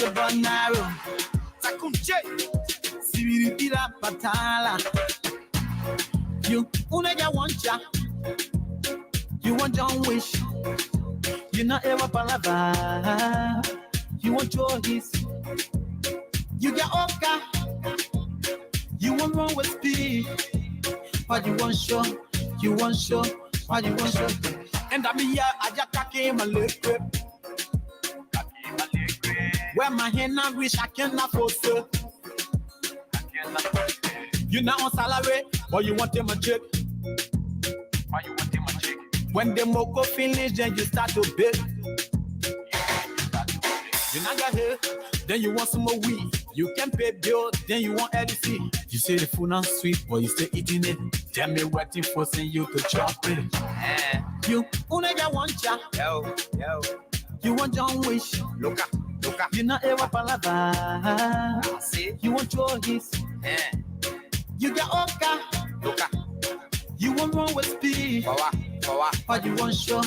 a banaro. Takunche. Sibiritira patala. You unega want ya. You want John Wish. You not ever palava. You want choice. You get Oka. You want wrong with speed. What you want show? You want show? What you want show? And I mean, I just came a little grip. Where my hand not reach, I cannot force it. You not on salary, but you want him a check. Why you want him a check? When the moco finish, then you start to bid. You not got here, then you want some more weed. You can pay bills, then you want LC. You say the food not sweet, but you still eating it. Tell me what you forcing you to chop it. You unega want ya. Yo. You want John Wish. Look. You not ever palava. You want choice. You get Oka. Look. You want wrong with speed. What you want show?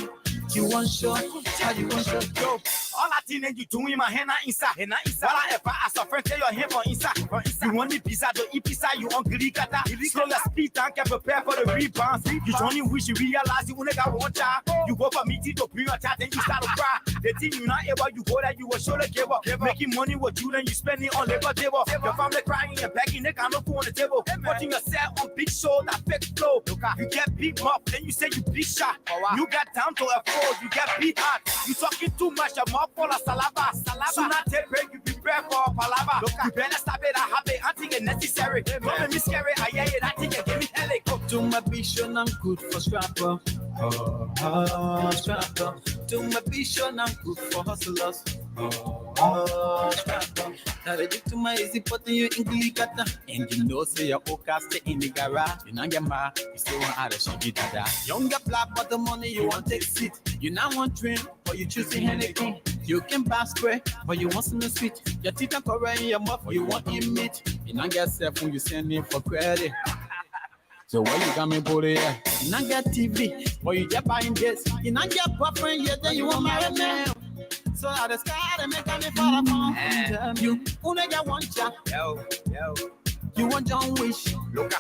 You want show? How you want show? Yo. All I think you doing my hand inside. While I ever ask a friend, tell your hand from inside. You want the pizza, to eat pizza, you hungry, kata. Slow your speed and get prepared for the rebounds. You only wish you realize you only got one child. You go for meeting to bring your child, then you start to cry. The thing you not able, you go that you will show the give up. Making money with you, then you spend it on labor table. Your family crying and begging, they cannot go on the table. Watching yourself on big show, that fake flow. You get big muff, then you say you big shot. You got down to a fold, you get beat hard. You talking too much, your mouth full of salaba. Soon I take break, you prepare for a palava. You better stop it, I have it, I think it's necessary. Don't make me scary, I hear it, I think it give me headache. To my vision, I'm good for scrapper. Scrapper. To my vision, I'm good for hustlers. Scrapper. Now they to my easy putting you in Glikata. And you know, say your Oka stay in the garage. You know, get mad, you still want out of shit. Younger black, but the money you want take seat. You now want drink, but you choosing anything. You can buy spray, but you want something sweet. Your teeth are correct in your mouth, but you want eat meat. You now get self when you send it for credit. So why you got me bully? You not get TV, but you just buying this. You not get boyfriend yet, then you want marry man. So out the sky, they make me fall upon. You only get one job. Yo. You want John Wish. Look.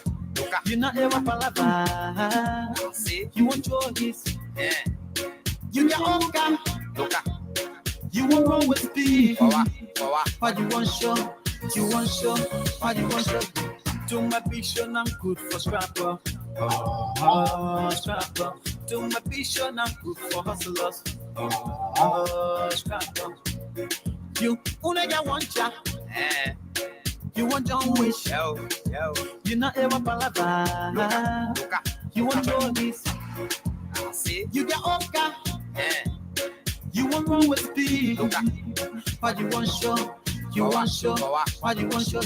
You not ever palava. You want choice. You get Oka. Look. You want wrong with speed. What you want show? You want show? What you want show? To my vision, I'm good for scrapper. Scrapper. To my vision, I'm good for hustlers. Scrapper. You only got one job. You want John Wish. Yo. You not ever palava. You want choice. You get Oka. You want wrong with speed. What you want show? You want show? What you want show?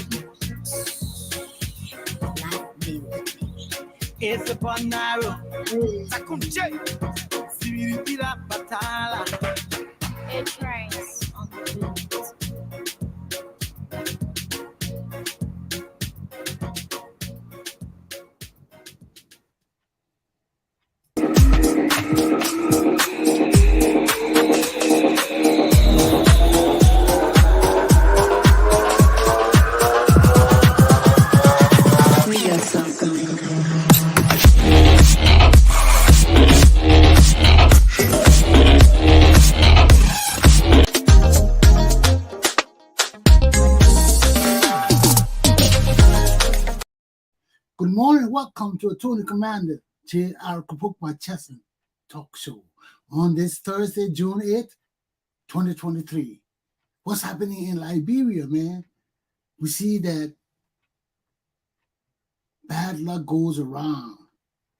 It's a banaro. Takunche. Sibiritira patala. It rains on the wind. Good morning, welcome to Attorney Commander J.R. Glapohkpa Chesson talk show on this Thursday, June 8th, 2023. What's happening in Liberia, man? We see that bad luck goes around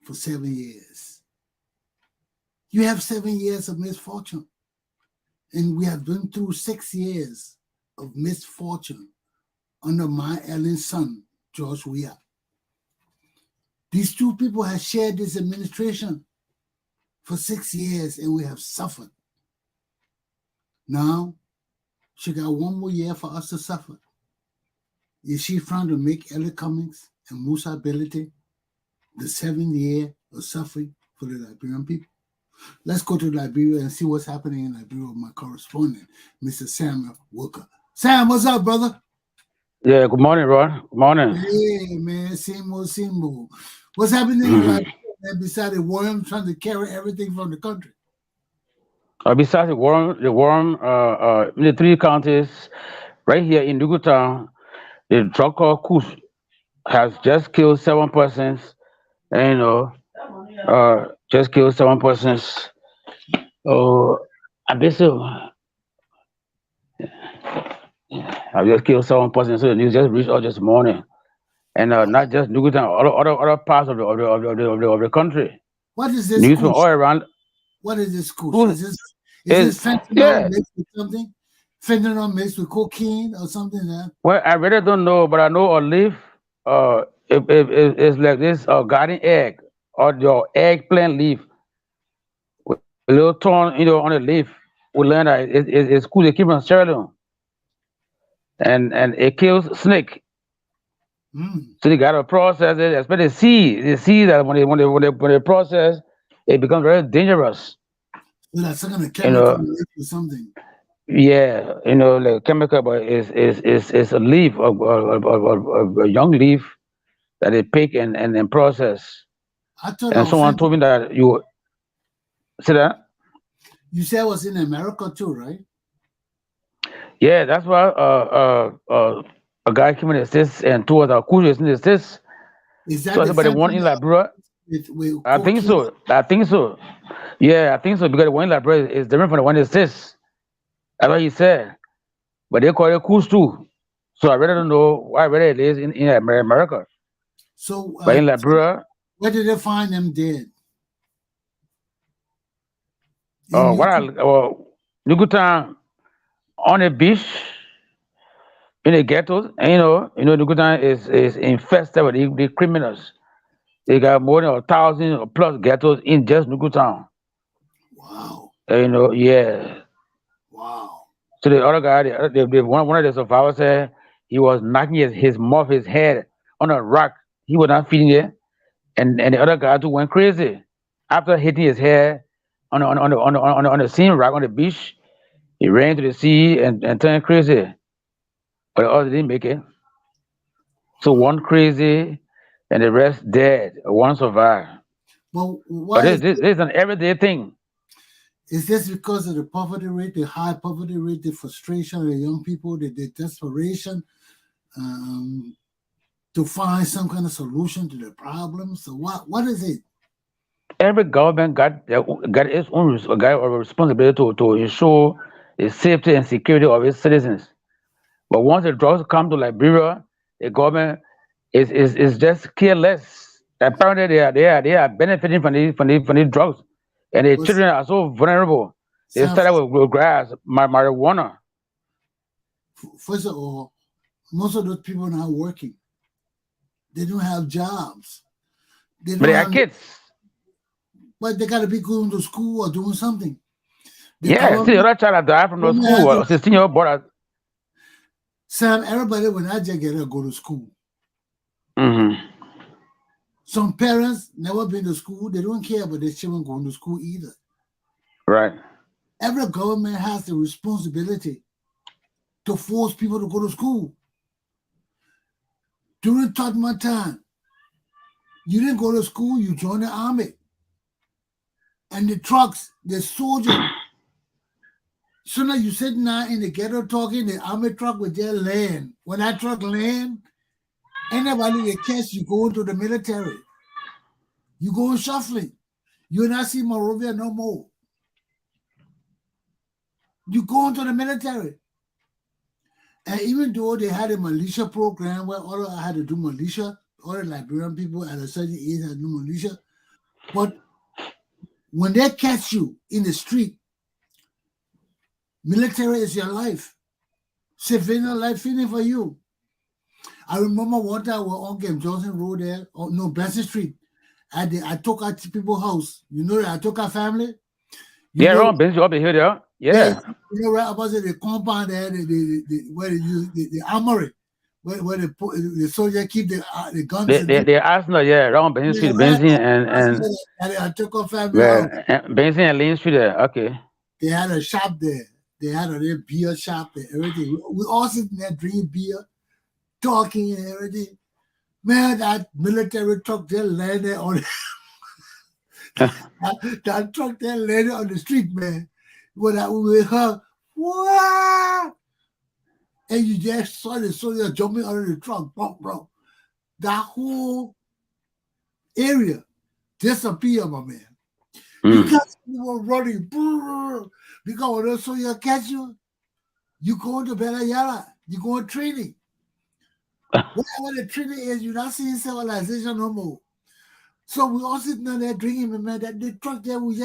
for 7 years. You have 7 years of misfortune, and we have been through 6 years of misfortune under Ma Ellen's son, George Weah. These two people have shared this administration for 6 years, and we have suffered. Now, she got 1 more year for us to suffer. Is she trying to make Ellie Cummings and Musa Bility the 7th year of suffering for the Liberian people? Let's go to Liberia and see what's happening in Liberia with my correspondent, Mr. Samuel Walker. Sam, what's up, brother? Yeah, good morning, Ron. Good morning. Hey, man, same old, same old. What's happening in Liberia, man, besides the worm trying to carry everything from the country? Besides in the three counties, right here in Nugutown, the drug called Kush has just killed 7 persons, and just killed 7 persons. Oh, I basically, I just killed 7 persons. So the news just reached out this morning, and not just Nugutown, other parts of the country. What is this News from all kush? around. What is this kush? Kush Is is this fentanyl yeah. mixed with something? Fentanyl mixed with cocaine or something like that? Well, I really don't know, but I know a leaf. It's like this garden egg or your eggplant leaf with a little thorn, on the leaf. We learn that it's cool. They keep on sterile and it kills snake. Mm. So they gotta process it, especially the seed that when they process, it becomes very dangerous. So that's some kind of You chemical know, mixed with something. yeah, like chemical, but it's a leaf of a young leaf that they pick and process. I thought that And was someone told fentanyl. me that you see that. You said it was in America too, right? Yeah, that's why a guy came in the States and two other couriers in the States. Is So that I the said, but the one in fentanyl Liberia, with I think cocaine? so. I think so. Yeah, I think so because the one in Liberia is different from the one in the States. That's what he said. But they call it coos too. So I really don't know why really it is in America. So, But in Liberia, where did they find them dead? In what I Utah. Nugutan on a beach in the ghettos, and Nugutan is infested with the criminals. They got more than 1,000 or plus ghettos in just Nukutown. Wow. Yeah. Wow. So the other guy, one of the survivors said he was knocking his head on a rock. He was not feeling it, and the other guy too went crazy after hitting his head on the same rock on the beach. He ran to the sea and turned crazy, but the other didn't make it. So one crazy, and the rest dead. One survived. Well, But why this is an everyday thing. is this because of the poverty rate, the high poverty rate, the frustration of the young people, the desperation um, to find some kind of solution to the problem? So what is it? Every government got its own got a responsibility to ensure the safety and security of its citizens. But once the drugs come to Liberia, the government is just careless. Apparently, they are benefiting from these drugs, and the Was children are so vulnerable. They Sam, started with grass, marijuana, first of all, most of those people are not working. They don't have jobs. They but don't they are have, kids. but they got to be going to school or doing something. The Yeah, see, the government, other child that died from the government school, has a to, 16-year-old boy. Sam, everybody when I just get to go to school. Mm-hmm. Some parents never been to school. They don't care about their children going to school either. Right. Every government has the responsibility to force people to go to school. During Tottenham time, you didn't go to school, you joined the army. And the trucks, the soldier, so now you sitting now in the ghetto talking, the army truck with their land. When that truck land, anybody that catch you go into the military. You go shuffling. You not see Morovia no more. You go into the military. And even though they had a militia program where all I had to do militia, all the Liberian people at a certain age had to do militia, but when they catch you in the street, military is your life. Civilian life feeling for you. I remember one time when Uncle Johnson Road there, Blessing Street. I took out to people's house. You know that I took our family. You Yeah, know, wrong business up here, there. yeah, Yeah. you know right opposite the compound there, where they use the armory, where the soldier keep the guns and things. They Arsenal, yeah, around Benson Yeah, Street, right. Benson I took our family house. Benson and Lane Street there. Okay. They had a shop there. They had a beer shop and everything. We all sitting there drinking beer, talking and everything. Man, that military truck there landed on that truck there landed on the street, man. When we heard, what? And you just saw the soldier jumping out of the truck, bro. That whole area disappeared, my man. Because you were running, because when the soldier catch you, you go to Belayala, you go to training. Whatever the training is, you're not seeing civilization no more. So we all sitting there drinking, man. That the truck there was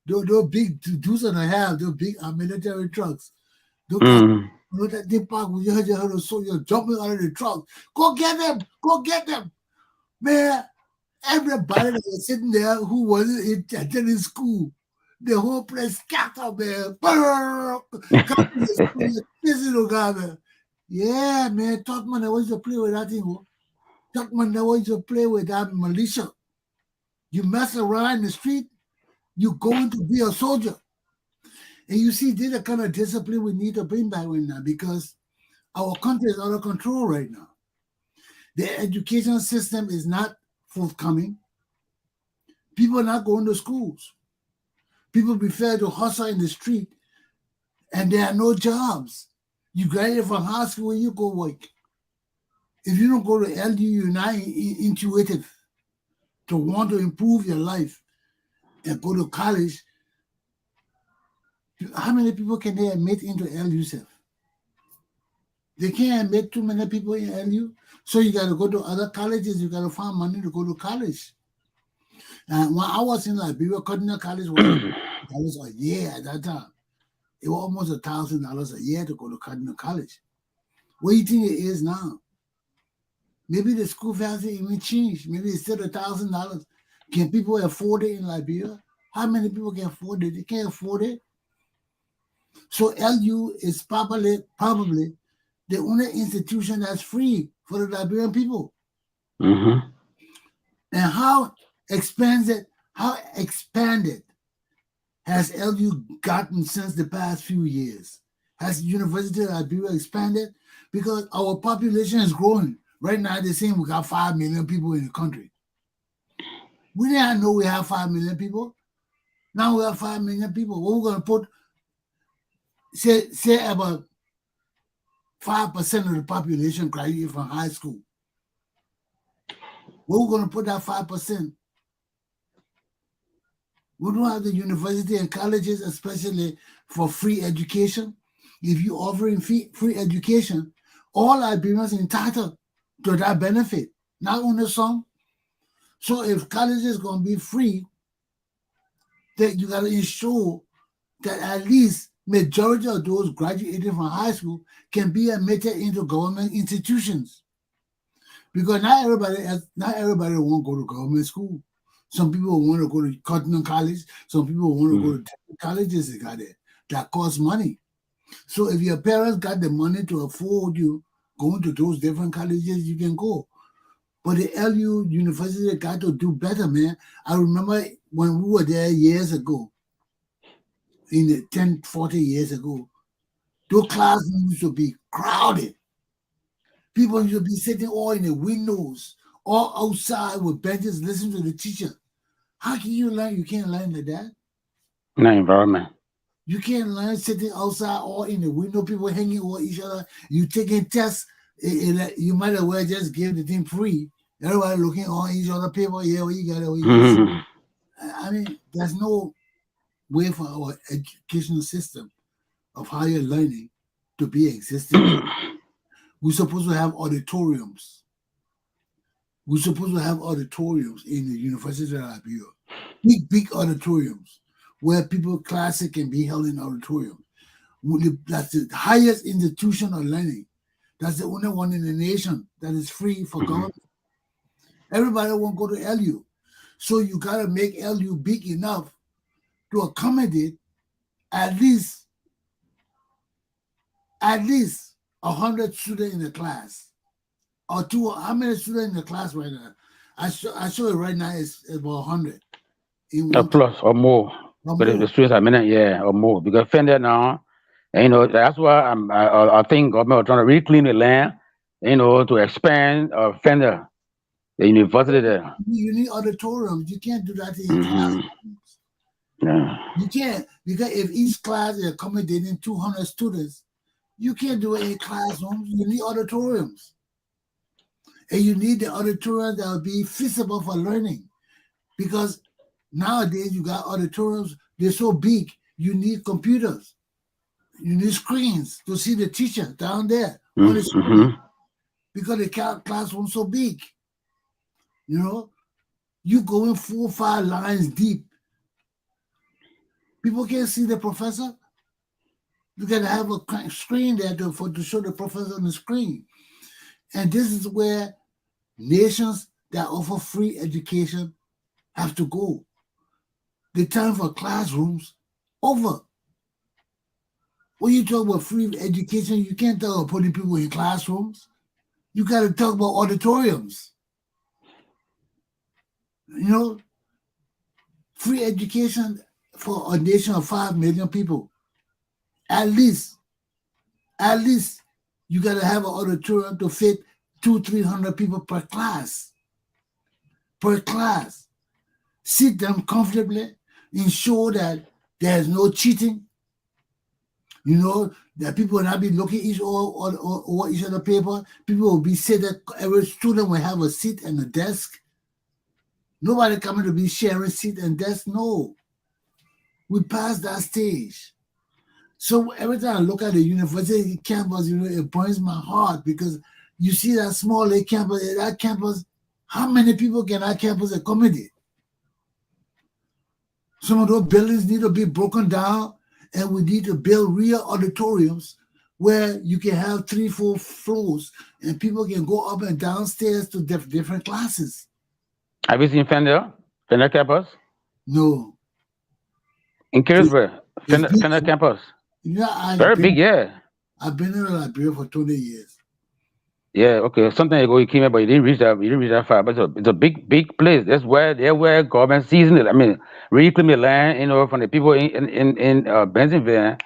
those big 2.5, those big military trucks. Those that they park, we heard the soldier jumping out of the truck. Go get them, man. Everybody that was sitting there who wasn't attending school, the whole place scattered, man. Yeah, man. Totman, I was to play with that thing. Totman, I was to play with that militia. You mess around in the street, you're going to be a soldier. And you see, this is the kind of discipline we need to bring back right now because our country is out of control right now. The education system is not forthcoming. People are not going to schools. People prefer to hustle in the street, and there are no jobs. You graduate from high school, you go work. If you don't go to LU, you're not intuitive to want to improve your life and go to college. How many people can they admit into LU self? They can't admit too many people in LU. So you got to go to other colleges. You got to find money to go to college. And when I was in Liberia, Cardinal College was $1 a year at that time. It was almost $1,000 a year to go to Cardinal College. What do you think it is now? Maybe the school fees even changed. Maybe it's still $1,000. Can people afford it in Liberia? How many people can afford it? They can't afford it. So LU is probably the only institution that's free for the Liberian people. And how expanded has LU gotten since the past few years? Has the University of Liberia expanded? Because our population is growing. Right now, they're saying we got 5 million people in the country. We didn't know we have 5 million people. Now we have 5 million people. What we're going to put, say about 5% of the population graduate from high school. Where we're going to put that 5%? We don't have the university and colleges, especially for free education. If you're offering free education, all Liberians are entitled to that benefit, not only some. So if college is going to be free, then you got to ensure that at least majority of those graduating from high school can be admitted into government institutions. Because not everybody want to go to government school. Some people want to go to Cotton College. Some people want to go to colleges they got it that cost money. So if your parents got the money to afford you going to those different colleges, you can go. But the LU University got to do better, man. I remember when we were there years ago, in the 10, 40 years ago, those classrooms used to be crowded. People used to be sitting all in the windows, all outside with benches, listening to the teacher. How can you learn? You can't learn like that. No environment. You can't learn sitting outside all in the window, people hanging over each other. You taking tests, you might as well just give the thing free. Everybody looking on each other paper. Yeah, well, you got it. Well, you got it. I mean, there's no way for our educational system of higher learning to be existing. We're supposed to have auditoriums. We're supposed to have auditoriums in the University of Liberia. Big auditoriums where people classes can be held in auditoriums. That's the highest institution of learning. That's the only one in the nation that is free for government. Everybody won't go to LU. So you got to make LU big enough to accommodate at least 100 students in the class. Or two, how many students in the class right now? I show it right now, it's about 100. A plus or more. Or But the more. students are minute, yeah, or more. Because Fender now, and, that's why I think government are trying to reclaim the land, to expand Fender, the university there. You need auditoriums. You can't do that in your Hmm. classrooms. Yeah. You can't, because if each class is accommodating 200 students, you can't do it in classrooms. You need auditoriums. And you need the auditoriums that will be feasible for learning. Because nowadays you got auditoriums, they're so big, you need computers. You need screens to see the teacher down there on the Mm-hmm. screen because the classroom's so big. You go in 4 or 5 lines deep. People can't see the professor. You got to have a screen there to show the professor on the screen. And this is where nations that offer free education have to go. The time for classrooms over. When you talk about free education, you can't talk about putting people in classrooms. You got to talk about auditoriums. Free education for a nation of 5 million people. At least, you got to have an auditorium to fit 200-300 people per class. Sit them comfortably, ensure that there's no cheating. That people will not be looking over each other paper. People will be seated. Every student will have a seat and a desk. Nobody coming to be sharing seat and desk. No. We passed that stage. So every time I look at the university campus, it burns my heart because you see that small campus. That campus, how many people can that campus accommodate? Some of those buildings need to be broken down, and we need to build real auditoriums where you can have 3-4 floors, and people can go up and downstairs to different classes. Have you seen Fender campus? No. In Carisburg, It's big. Fender campus. I've Very been, big, yeah. I've been in Liberia for 20 years. Yeah, okay. Sometime ago you came here, but you didn't reach that. You didn't reach that far. But it's a big place. That's where government season it. I mean, reclaim the land, from the people in Bentonville.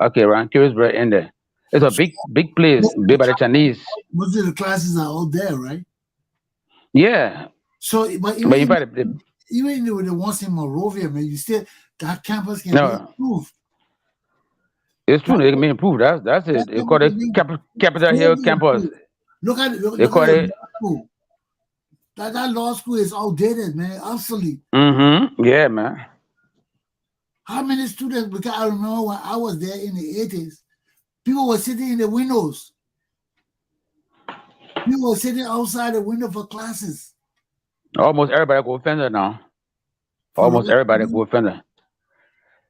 Okay, around Carisburg in there. It's a big place, built by the Chinese. Most of the classes are out there, right? Yeah. So, but But in even fact, the ones in Monrovia, man, you still that campus can be no, improved. it's true. They can be improved. That's it. They call it Capitol Hill campus. Look at it. Look They at call the it. law school. That law school is outdated, man, obsolete. Mm-hmm. Yeah, man. How many students? Because I remember when I was there in the 80s, people were sitting in the windows. People were sitting outside the window for classes. Almost everybody go Fender now. For Almost real. everybody go Fender.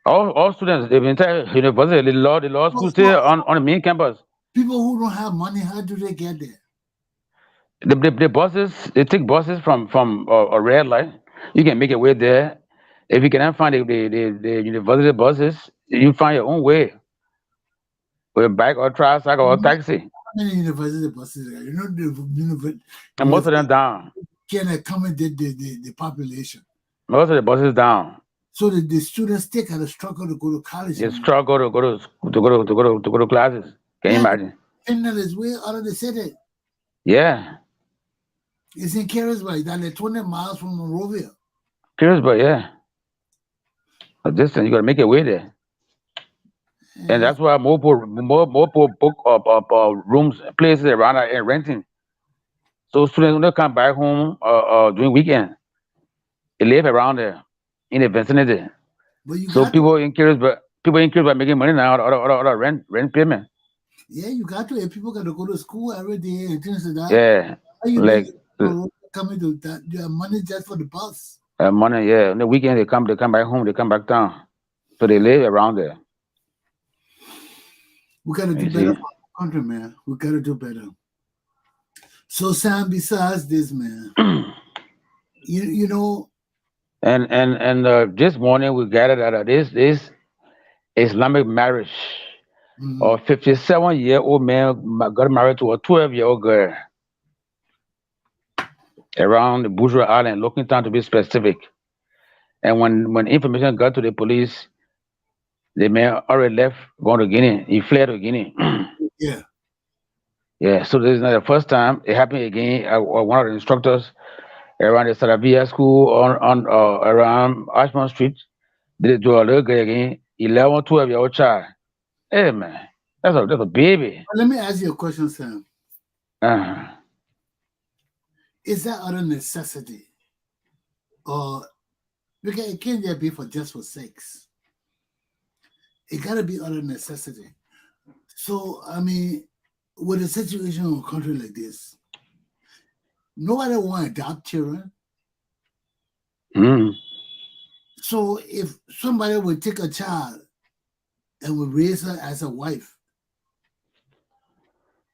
All students, the entire university, the law school So still on the main campus. people who don't have money, how do they get there? The buses, they take buses from a red light. You can make your way there. If you cannot find the university buses, you find your own way with a bike or tricycle or taxi. How many university buses are there? The And most of them university down. can accommodate the population. Most of the buses down. So the students still got to struggle to go to college. They struggle to go to classes. Can you imagine? Finland is way out of the city. Yeah. It's in Carisburg, that's like 20 miles from Monrovia. Carisburg, yeah. A distance, you gotta make your way there. And that's why more people book up rooms, places around and renting. So students when they come back home during weekend, they live around there in the vicinity. But you So got people in Carisburg making money now out of rent payment. yeah, you got to. If people got to go to school every day and things like that, Yeah, how you like make coming to that? You have money just for the bus. money. Yeah, on the weekend they come back home, they come back down. So they live around there. We got to do You better see? for our country, man. We got to do better. So, Sam, besides this, man, you know, And this morning we gathered at this Islamic marriage. A 57-year-old man got married to a 12-year-old girl around the Bourgeois Island, looking town to be specific. And when information got to the police, the man already left, going to Guinea. He fled to Guinea. Yeah. Yeah, so this is not the first time it happened again. One of the instructors around the Sarabia school on around Ashmont Street did it to a little girl again, 11, 12-year-old child. Hey man, that's a baby. But let me ask you a question, Sam. Uh, Is that out of necessity? Or because it can't just be just for sex. It gotta be out of necessity. So I mean, with a situation in a country like this, nobody want to adopt children. mm. So if somebody would take a child and would raise her as a wife,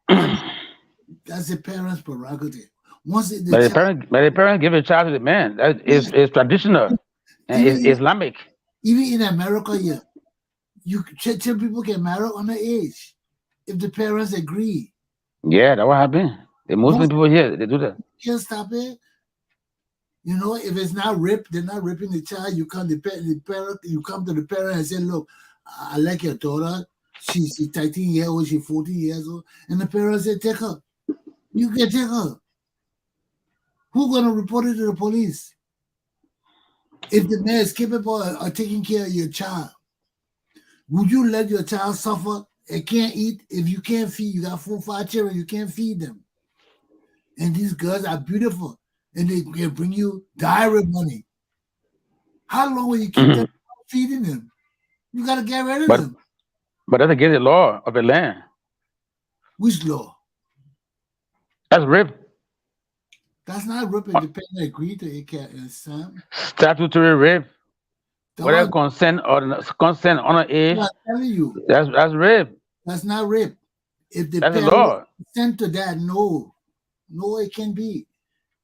that's the parents' prerogative. Once the child, But the parents give a child to the man. That is traditional and is even Islamic. in America, yeah, people can marry under age if the parents agree. Yeah, that what happened. The Muslim Once people here, they do that. you can't stop it. You know, if it's not ripped, they're not ripping the child. You come to the parent, you come to the parent and say, "Look, I like your daughter. She's 13 years old. She's 14 years old." And the parents say, "Take her. You can take her." Who's gonna report it to the police? If the man is capable of taking care of your child, would you let your child suffer and can't eat? If you can't feed, you got 4, 5 children, you can't feed them. And these girls are beautiful, and they can bring you diary money. How long will you keep them feeding them? You gotta get rid of them. But that's against the law of the land. Which law? That's rape. That's not ripping. The parent agree to it, Sam. Statutory rape. That Whether one, consent or consent on an age, I'm telling you, that's rape. that's not rape. If the That's the parent law. consent to that, no, it can be.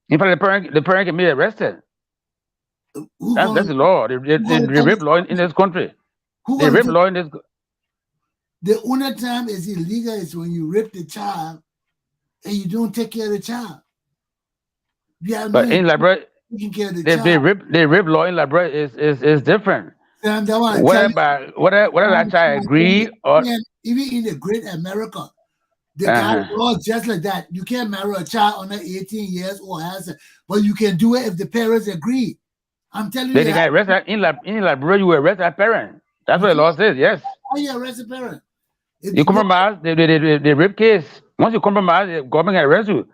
In fact, the parent can be arrested. Who That's gonna the law. The rape law in this country. who The gonna rape law in this. the only time is illegal is when you rape the child and you don't take care of the child. You have But no in Liberia, taking care of the the child. rape law in Liberia is different. Sam, that one, I'm telling Whether that child agree or even in the great America, they got uh-huh. laws just like that. You can't marry a child under 18 years or has it, but you can do it if the parents agree. I'm telling They you, can arrest that in Liberia. You arrest that parent. That's what the law says. Yes, how you arrest a parent? you compromise the rape case. Once you compromise, the government can arrest you.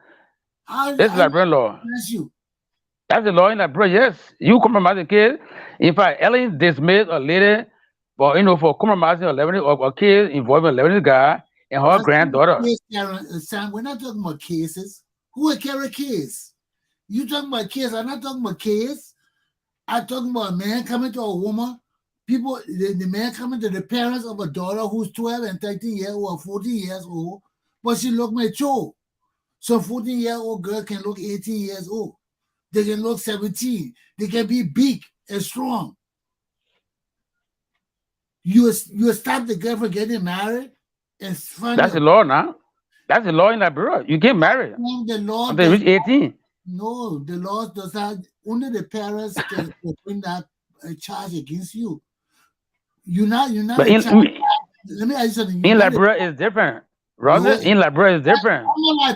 That's Liberian law. You? That's the law in Liberia. Yes, you compromise the case. In fact, Ellen dismissed a lady, for compromising a case involving a Lebanese guy and her granddaughter. Sam, we're not talking about cases. Who will carry a case? You talking about case? I'm not talking about case. I'm talking about a man coming to a woman. The man coming to the parents of a daughter who's 12 and 13 years old or 14 years old, but she look mature. So 14-year-old girl can look 18 years old. They can look 17. They can be big and strong. You stop the girl from getting married and That's the law now. That's the law in Liberia. You get married the law until you reach 18. No, the law does not. Only the parents can bring that charge against you. You're not. But let me ask you something. In Liberia is different. Rather, in Liberia is different.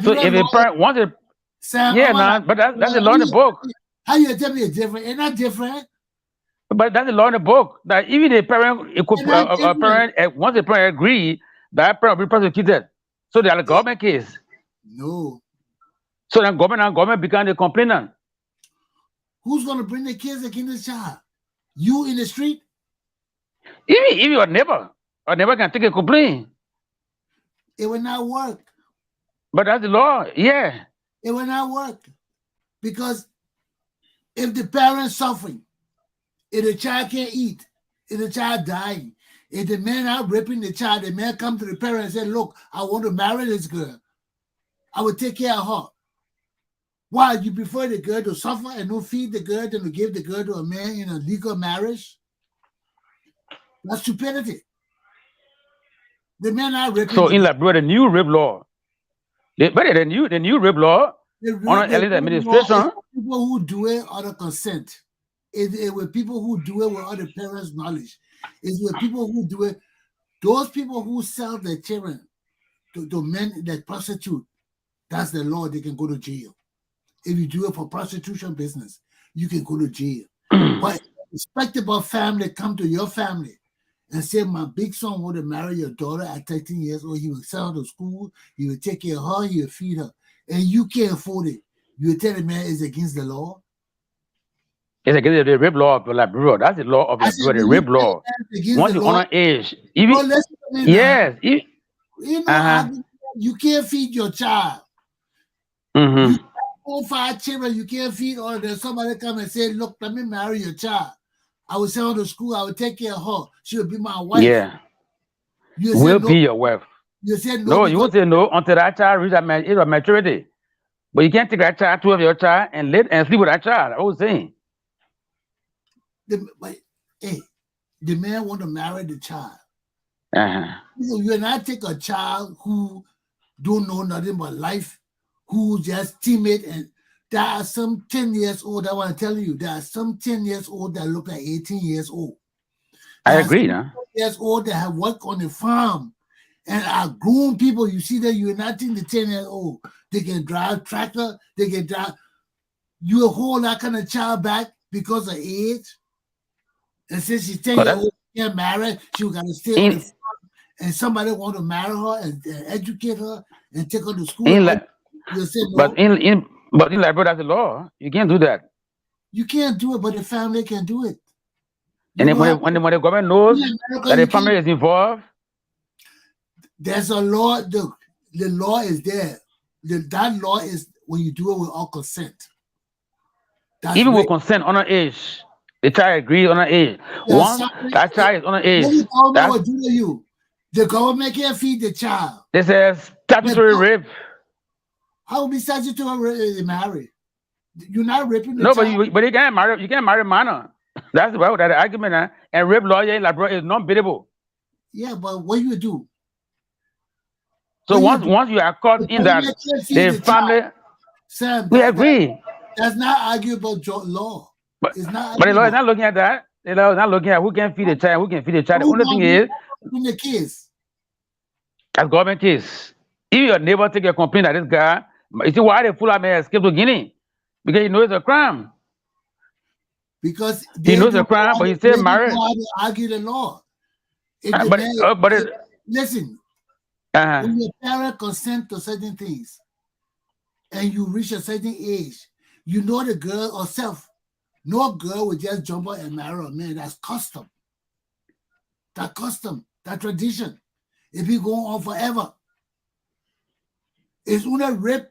So if a parent wants it, Sam, but that's the law in the book. How you tell me it's different? It's not different. But that's the law in the book. That even a parent, once a parent agree, that parent will be prosecuted. So they are a government case. No. So then government become the complainant. Who's gonna bring the kids against the child? You in the street? Even your neighbor can take a complaint. It will not work. But that's the law, yeah. It will not work. Because if the parent's suffering, if the child can't eat, if the child dying, if the man out raping the child, the man come to the parent and say, look, I want to marry this girl. I will take care of her. Why? You prefer the girl to suffer and not feed the girl than to give the girl to a man in a legal marriage? That's stupidity. The man out raping. So in Liberia, the new rape law, the new rape law on Ellen administration. People who do it under consent. It's with people who do it without the parents' knowledge. It's with people who do it. Those people who sell their children to men that prostitute, that's the law. They can go to jail. If you do it for prostitution business, you can go to jail. But a respectable family come to your family and say, my big son want to marry your daughter at 13 years old. He will send her to school. He will take care of her. He will feed her. And you can't afford it. You will tell the man it's against the law. It's against the rape law of Liberia. That's the law of Liberia, the rape law. Once you honor age, even yes, you can't feed your child. Mm-hmm. You have 5 children, you can't feed, or there's somebody come and say, look, let me marry your child. I will send her to school, I will take care of her. She will be my wife. Yeah. You will be your wife. You said no. No, you won't say no until that child reaches age of maturity. But you can't take that child, 2 of your child, and live and sleep with that child. I was saying. The man want to marry the child. Uh-huh. You not take a child who don't know nothing but life, who just timid, and there are some 10 years old. I want to tell you, there are some 10 years old that look like 18 years old. I agree, huh? 10 years old that have worked on the farm and are grown people. You see that you're not in the 10 years old. They can drive tractor. They can drive. You hold that kind of child back because of age. And since she's 10 years old, she can't marry, she got to stay on the farm. And somebody want to marry her and educate her and take her to school. You say no. But in Liberia, that's the law. You can't do that. You can't do it, but the family can do it. And then when the government knows that the family is involved, there's a law. The law is there. That law is when you do it with all consent. That's even with consent, on an age, the child agrees on an age. Once that child is on an age, what do to you? The government can't feed the child. This is statutory rape. How will be statutory marriage? You're not raping the child. No, but you can't marry. You can't marry minor. That's why that argument. And rape law in Liberia is non-biddable. Yeah, but what you do? So once you are caught in that, the family. Sam, we agree. That's not arguable law. But the law is not looking at that. The law is not looking at who can feed the child, who can feed the child. The only thing is in the case. That's government case. If your neighbor take a complaint that this guy, you see why the Fulham may escape to Guinea? Because he knows it's a crime. Because he knows it's a crime, but he's still married. Argue the law. Listen, when your parent consent to certain things and you reach a certain age, you know the girl herself. No girl will just jump out and marry a man. That's custom. That custom, that tradition. It be going on forever. It's only rape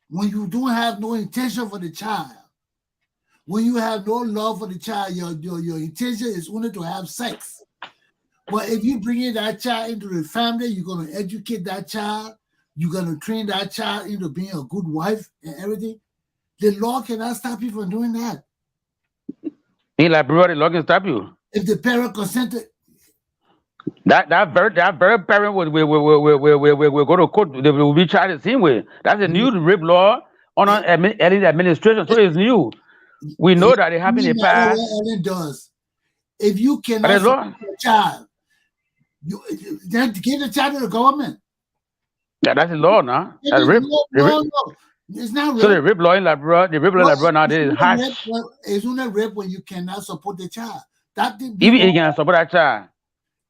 when you don't have no intention for the child. When you have no love for the child, your intention is only to have sex. But if you bring in that child into the family, you're going to educate that child. You're going to train that child into being a good wife and everything. The law cannot stop you from doing that. In Liberia, the law can stop you. If the parent consented. That very parent will go to court. They will be charged the same way. That's a new rape law on early administration. So it's new. We know that it happened in the past. Ellen does. If you cannot support your child, then give the child to the government. Yeah, that's the law now. That's rape. No. It's not rape. So the rape law in Liberia, nowadays is harsh. It's only rape when you cannot support the child. Even you can support that child.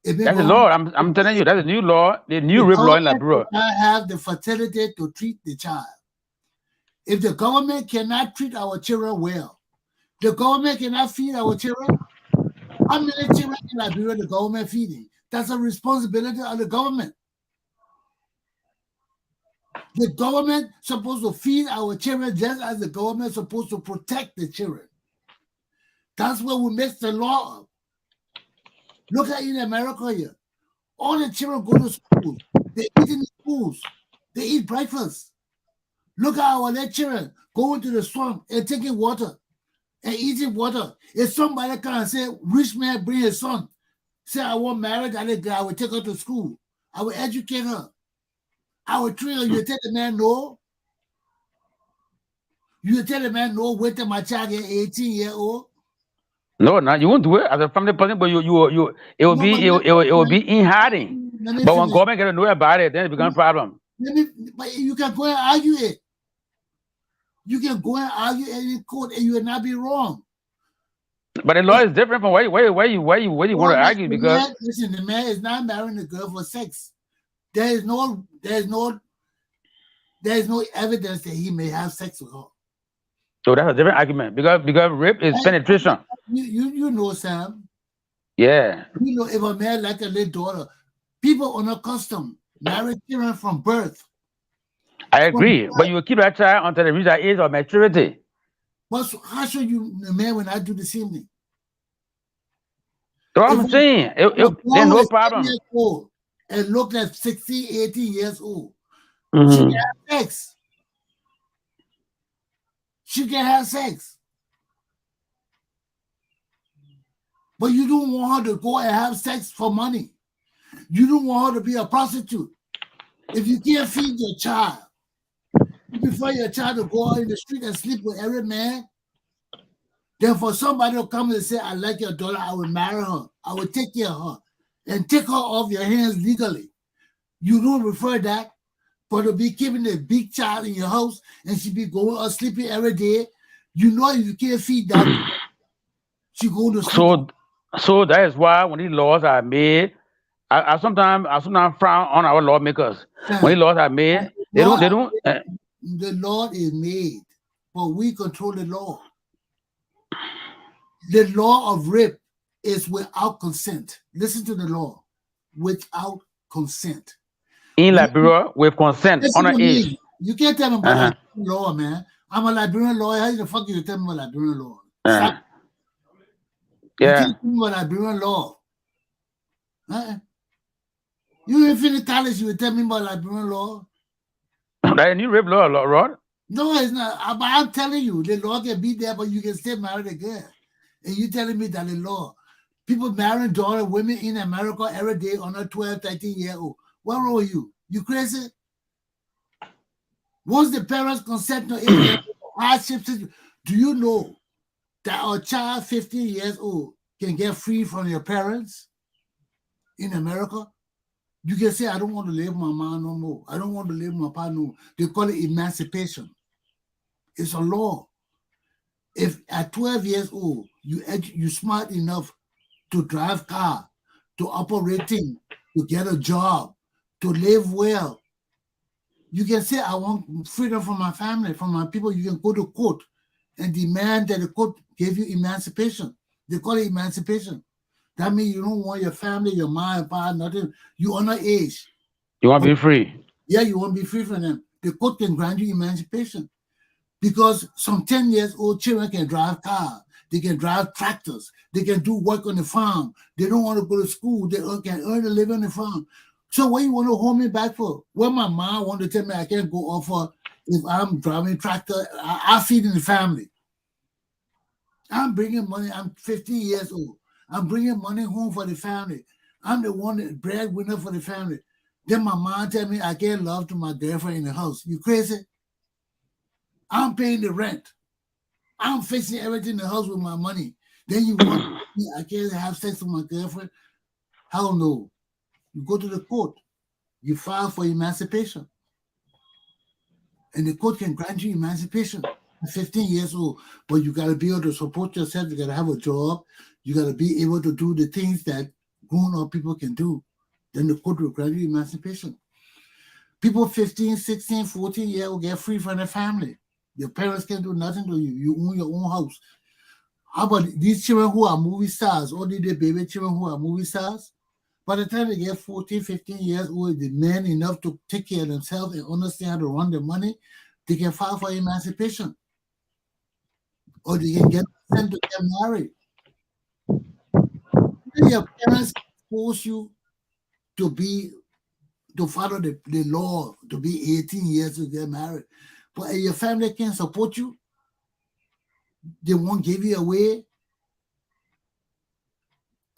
That's the law. I'm telling you, that's a new law. The new rape law in Liberia. I have the fertility to treat the child. If the government cannot treat our children well, the government cannot feed our children. How many children in Liberia the government feeding? That's a responsibility of the government. The government supposed to feed our children just as the government is supposed to protect the children. That's where we mess the law up. Look at in America here. All the children go to school. They eat in the schools. They eat breakfast. Look at our little children going to the swamp and taking water and eating water. If somebody can say, rich man bring his son, say, I want marriage, I will take her to school. I will educate her. I will train her. You tell the man no. You tell the man no, wait till my child get 18 years old. No, no, you won't do it as a family person, but it will No, but be it will be in hiding. let me But when finish. government get to know about it, then it becomes a problem. But you can go and argue it. You can go and argue it in court, and you will not be wrong. But the law is different from where you want to argue because Listen, the man is not marrying the girl for sex. There is no evidence that he may have sex with her. so that's a different argument because rape is penetration. You know, Sam. Yeah. You know, if a man like a little daughter, people are not custom marry children from birth. I agree, but you will keep that child until they reach that age of maturity. But how should the man will not do the same thing? So I'm saying, there's no problem. And look at 16, 18 years old. Mm-hmm. She can have sex. She can have sex. But you don't want her to go and have sex for money. You don't want her to be a prostitute. If you can't feed your child, you prefer your child to go out in the street and sleep with every man, then for somebody to come and say, I like your daughter, I will marry her, I will take care of her, and take her off your hands legally. You don't prefer that, but to be keeping a big child in your house and she be going or sleeping every day, you know if you can't feed that, she go to sleep. So that is why when these laws are made, I sometimes frown on our lawmakers. When these laws are made, they don't. The law is made, but we control the law. The law of rape is without consent. Listen to the law. Without consent. In Liberia, with consent, underage. You can't tell me about law, man. I'm a Liberian lawyer. How the fuck you tell me about Liberian law? Stop. Yeah. You can't tell me about Liberian law. You ain't finished college, you will tell me about Liberian law. That a new rape law, Rod? No, it's not. But I'm telling you, the law can be there, but you can still marry the girl. And you telling me that the law, people marrying daughter, women in America every day on a 12, 13-year-old. What wrong with you? You crazy? Once the parents consent to it, hardship, do you know that a child 15 years old can get free from your parents in America? You can say, I don't want to live with my mom no more. I don't want to live with my pa no more. They call it emancipation. It's a law. If at 12 years old, you smart enough to drive car, to operating, to get a job, to live well, you can say, I want freedom from my family, from my people. You can go to court and demand that the court give you emancipation. They call it emancipation. That means you don't want your family, your mom and pa, nothing. You honor age. You want to be free. Yeah, you want to be free from them. The court can grant you emancipation. Because some 10 years old children can drive cars. They can drive tractors. They can do work on the farm. They don't want to go to school. They can earn a living on the farm. So what you want to hold me back for? When my mom wanted to tell me I can't go off for if I'm driving tractor, I'm feeding the family. I'm bringing money. I'm 15 years old. I'm bringing money home for the family. I'm the one that breadwinner for the family. Then my mom tell me I can't love to my girlfriend in the house. You crazy? I'm paying the rent. I'm fixing everything in the house with my money. Then you want me, I can't have sex with my girlfriend? Hell no. You go to the court. You file for emancipation. And the court can grant you emancipation at 15 years old. But you got to be able to support yourself. You got to have a job. You got to be able to do the things that grown-up people can do. Then the court will grant you emancipation. People 15, 16, 14 years old get free from their family. Your parents can't do nothing to you. You own your own house. How about these children who are movie stars, all the baby children who are movie stars? By the time they get 14, 15 years old, the men enough to take care of themselves and understand how to run their money, they can file for emancipation. Or they can get sent to get married. Your parents force you to follow the law, to be 18 years to get married. But if your family can't support you, they won't give you away,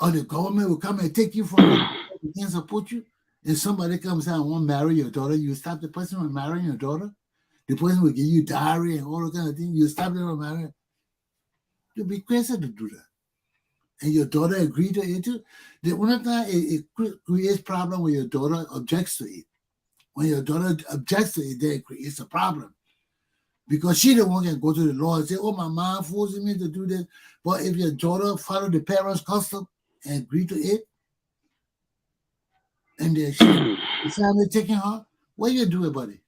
or the government will come and take you from you, they can't support you. If somebody comes out and won't marry your daughter, you stop the person from marrying your daughter. The person will give you dowry and all that kind of thing. You stop them from marrying. You'll be crazy to do that. and your daughter agreed to it too, the only time it creates problem when your daughter objects to it. When your daughter objects to it, then it creates a problem. Because she the one can go to the law and say, oh, my mom forcing me to do this. But if your daughter follow the parents' custom and agree to it, and then the family taking her, what you do about it?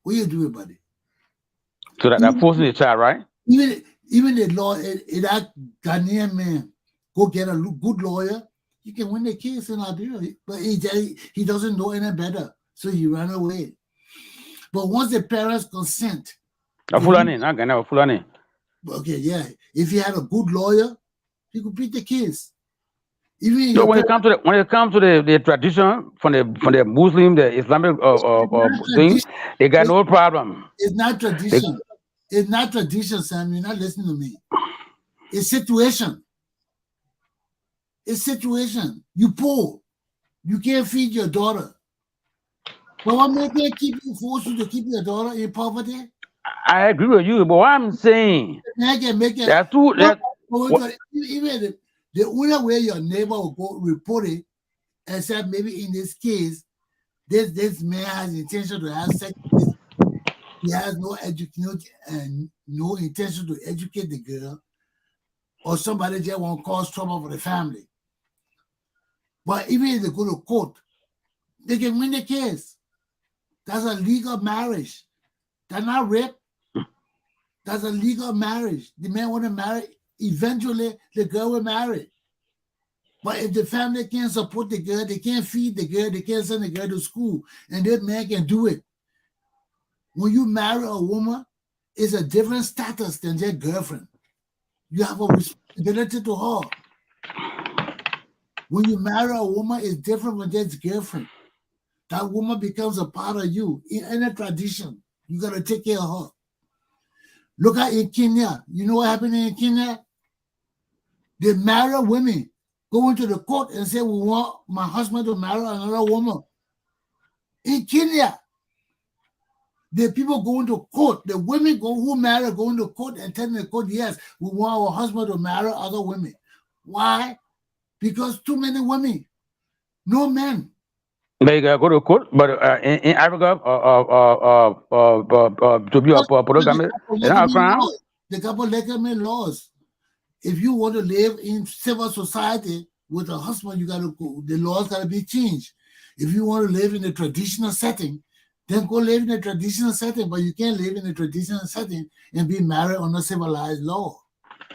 What you do about it? So that forcing the child, right? Even the law, that Ghanaian man go get a good lawyer, you can win the case in Liberia. But he doesn't know any better, so he ran away. But once the parents consent, A Fulani, not Ghana, a Fulani. okay, yeah, if he had a good lawyer, he could beat the case. Even So when it comes to the tradition from the Muslim, the Islamic thing, they got no problem. It's not tradition. It's not tradition, Sam. You're not listening to me. It's situation. It's situation. You poor. You can't feed your daughter. But what make they force you to keep your daughter in poverty? I agree with you, but what I'm saying, They can make it. there are two. Even the only way your neighbor will go report it, except maybe in this case, this man has intention to have sex. He has no education and no intention to educate the girl, or somebody just won't cause trouble for the family. But even if they go to court, they can win the case. That's a legal marriage. That's not rape. That's a legal marriage. The man want to marry. Eventually, the girl will marry. But if the family can't support the girl, they can't feed the girl, they can't send the girl to school, and that man can do it. When you marry a woman, it's a different status than your girlfriend. You have a responsibility to her. When you marry a woman, it's different from that girlfriend. That woman becomes a part of you. In any tradition, you got to take care of her. Look at in Kenya. You know what happened in Kenya? They marry women, go into the court and say, we want my husband to marry another woman. In Kenya, the people go into court, the women who marry go into court and tell the court, yes, we want our husband to marry other women. Why? Because too many women, no men. They go to court, but in Africa, to be a polygamy, it's not a crime. The polygamy laws. If you want to live in civil society with a husband, you gotta go. The laws gotta be changed. If you want to live in a traditional setting, then go live in a traditional setting. But you can't live in a traditional setting and be married on a civilized law.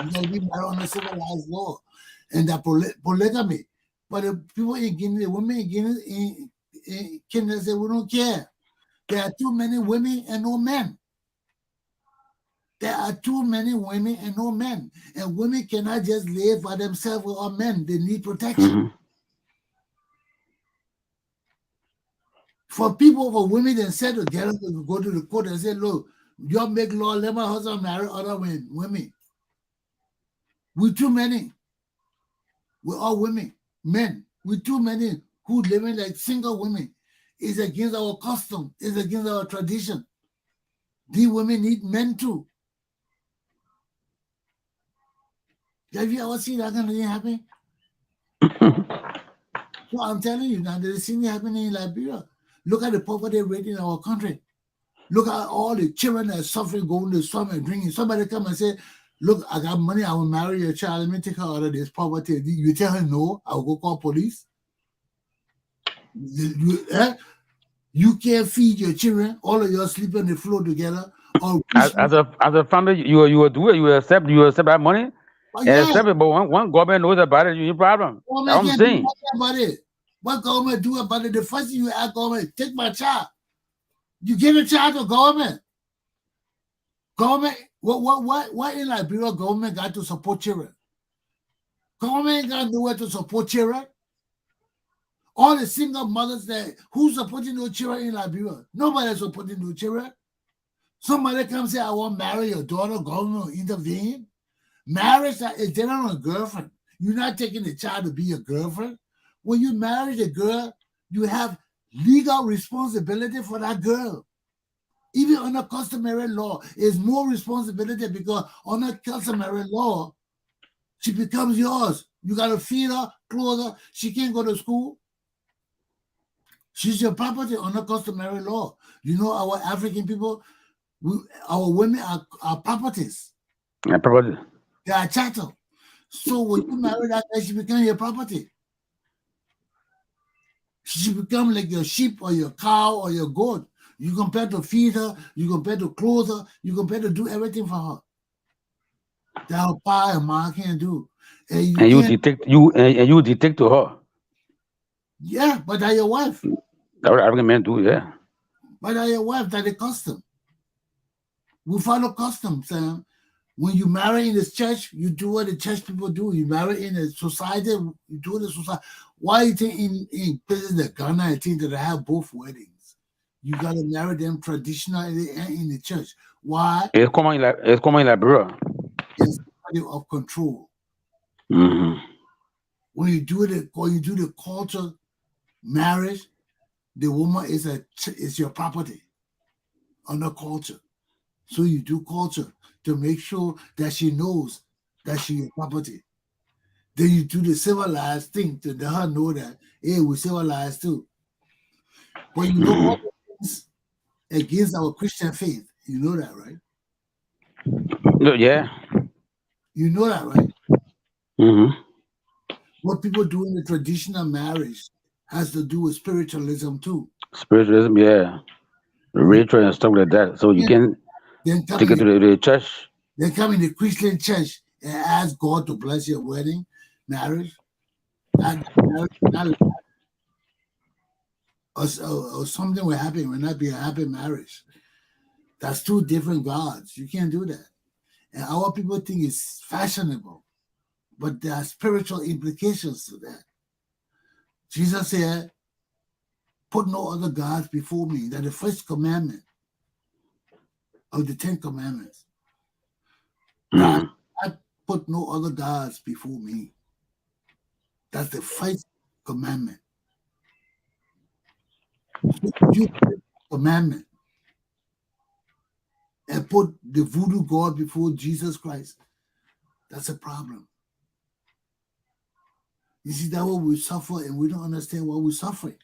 You gotta be married on a civilized law, and that polygamy. But the people in Guinea, the women in Guinea, in Kenya say, we don't care. There are too many women and no men. There are too many women and no men. And women cannot just live by themselves without men. They need protection. Mm-hmm. For people, for women themselves to get up and go to the court and say, look, you make law, let my husband marry other women. We're too many. We're all women, men. We're too many who living like single women. It's against our custom. It's against our tradition. These women need men too. Have you ever seen that kind of thing happen? So I'm telling you now, there's thing happening in Liberia. Look at the poverty rate in our country. Look at all the children that are suffering, going to swim and drinking. Somebody come and say, look, I got money, I will marry your child. Let me take her out of this poverty. You tell her no, I will go call police. You can't feed your children. All of you are sleeping on the floor together. Or as a family, you will do it. You will accept that money. yeah. Accept it, but one government knows about it, you problem. That's what I'm saying. About it. What government do about it? The first thing you ask government, take my child. You give a child to government. Government, what in Liberia government got to support children? Government got nowhere to support children. All the single mothers there, who's supporting those children in Liberia? Nobody is supporting those children. Somebody come say, I want to marry your daughter, government will intervene. Marriage is different on a girlfriend. You're not taking the child to be your girlfriend. When you marry the girl, you have legal responsibility for that girl. Even under customary law, it's more responsibility because under customary law, She becomes yours. You got to feed her, clothe her. She can't go to school. She's your property under customary law. You know, our African people, our women are properties. Yeah, probably. They are chattel. So when you marry that girl, she becomes your property. She become like your sheep or your cow or your goat. You compare to feed her, you compare to clothe her, you compare to do everything for her. That her pa and ma can't do. And you And you can't, dictate to her. yeah, but that your wife. That's what African men do, yeah. But that your wife, that the custom. We follow custom, Sam. When you marry in this church, you do what the church people do. You marry in a society, you do it in society. Why you think in places like Ghana and things that have both weddings? You gotta marry them traditionally and in the church. Why? It's common in Liberia. It's somebody of control. Mm-hmm. When you do the culture marriage, the woman is your property under culture. So you do culture to make sure that she knows that she's your property. Then you do the civilized thing to let her know that, hey, we're civilized too. But you know all the things against our Christian faith. You know that, right? Yeah. You know that, right? Mm-hmm. What people do in the traditional marriage has to do with spiritualism too. Spiritualism, yeah. You Ritual and stuff like that. So you can't can then come take in it to the church. then come in the Christian church and ask God to bless your wedding, marriage, and marriage not or something will happen. It will not be a happy marriage. That's two different gods. You can't do that. And our people think it's fashionable, but there are spiritual implications to that. Jesus said, put no other gods before me. That's the first commandment of the 10 commandments. Mm-hmm. I put no other gods before me. That's the first commandment. So you commandment and put the voodoo God before Jesus Christ. That's a problem. You see, that's what we suffer, and we don't understand why we're suffering.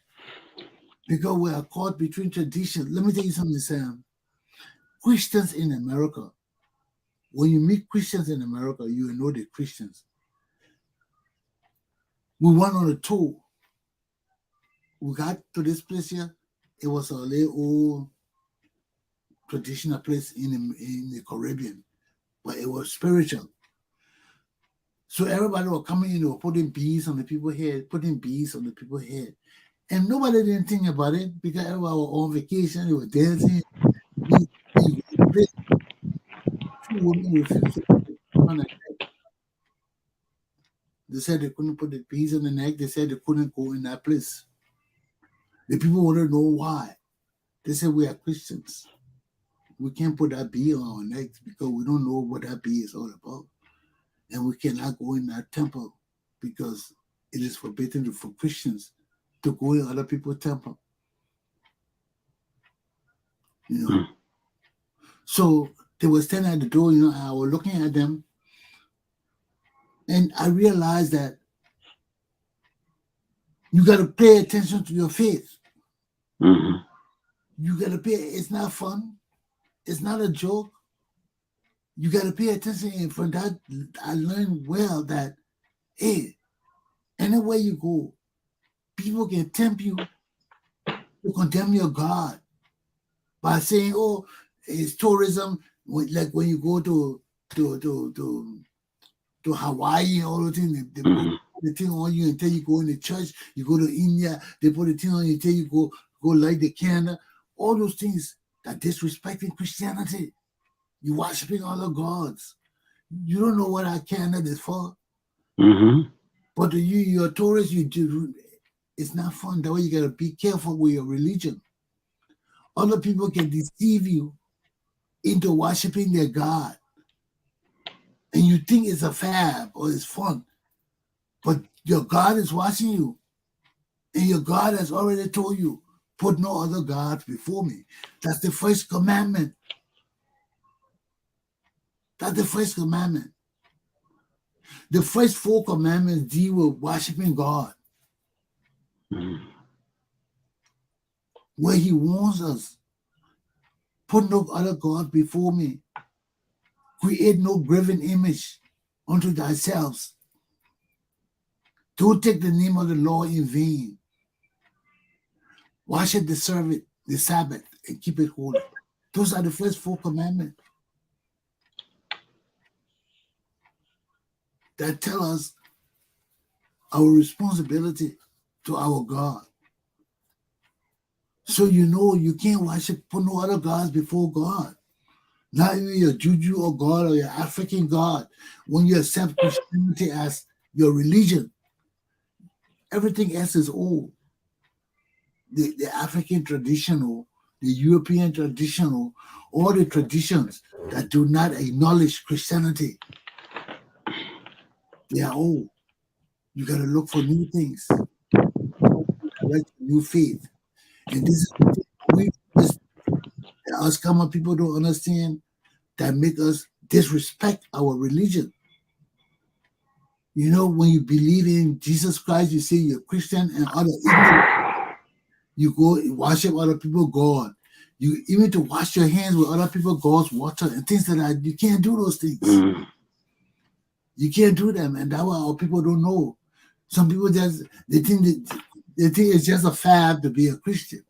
Because we are caught between traditions. Let me tell you something, Sam. Christians in America, when you meet Christians in America, you will know they're Christians. We went on a tour. We got to this place here. It was a little old traditional place in the Caribbean, but it was spiritual. So everybody was coming in, they were putting bees on the people's head, And nobody didn't think about it because everybody was on vacation, they were dancing. Two women refused to put the bees on their neck. They said they couldn't put the bees on the neck. They said they couldn't go in that place. The people wanted to know why. They said, we are Christians. We can't put that bee on our necks because we don't know what that bee is all about. And we cannot go in that temple because it is forbidden for Christians to go in other people's temple. You know. So they were standing at the door, and I was looking at them. And I realized that you got to pay attention to your faith. Mm-hmm. You got to pay. It's not fun. It's not a joke. You got to pay attention. And from that, I learned well that, hey, anywhere you go, people can tempt you to condemn your God by saying, oh, it's tourism. Like when you go to Hawaii and all those things, they put the thing on you until you go in the church. You go to India, they put the thing on you until you go light the candle. All those things that disrespecting Christianity. You worshiping other gods. You don't know what that candle is for. Mm-hmm. But to you, you're a tourist, you do. It's not fun. That way you gotta be careful with your religion. Other people can deceive you into worshiping their God. And you think it's a fab or it's fun. But your God is watching you. And your God has already told you, put no other gods before me. That's the first commandment. That's the first commandment. The first 4 commandments deal with worshiping God, where he warns us, put no other God before me. Create no graven image unto thyself. Don't take the name of the Lord in vain. Worship the Sabbath, and keep it holy. Those are the first 4 commandments that tell us our responsibility to our God. So you can't worship, put no other gods before God. Not even your Juju or God or your African God. When you accept Christianity as your religion, everything else is old. The African traditional, the European traditional, all the traditions that do not acknowledge Christianity, they are old. You got to look for new things, new faith. And this is us common people don't understand, that make us disrespect our religion. When you believe in Jesus Christ, you say you're Christian, and other ignorant, you go worship other people God. You even to wash your hands with other people God's water and things like that. You can't do those things. You can't do them, and that's why our people don't know. Some people they think it's just a fad to be a Christian.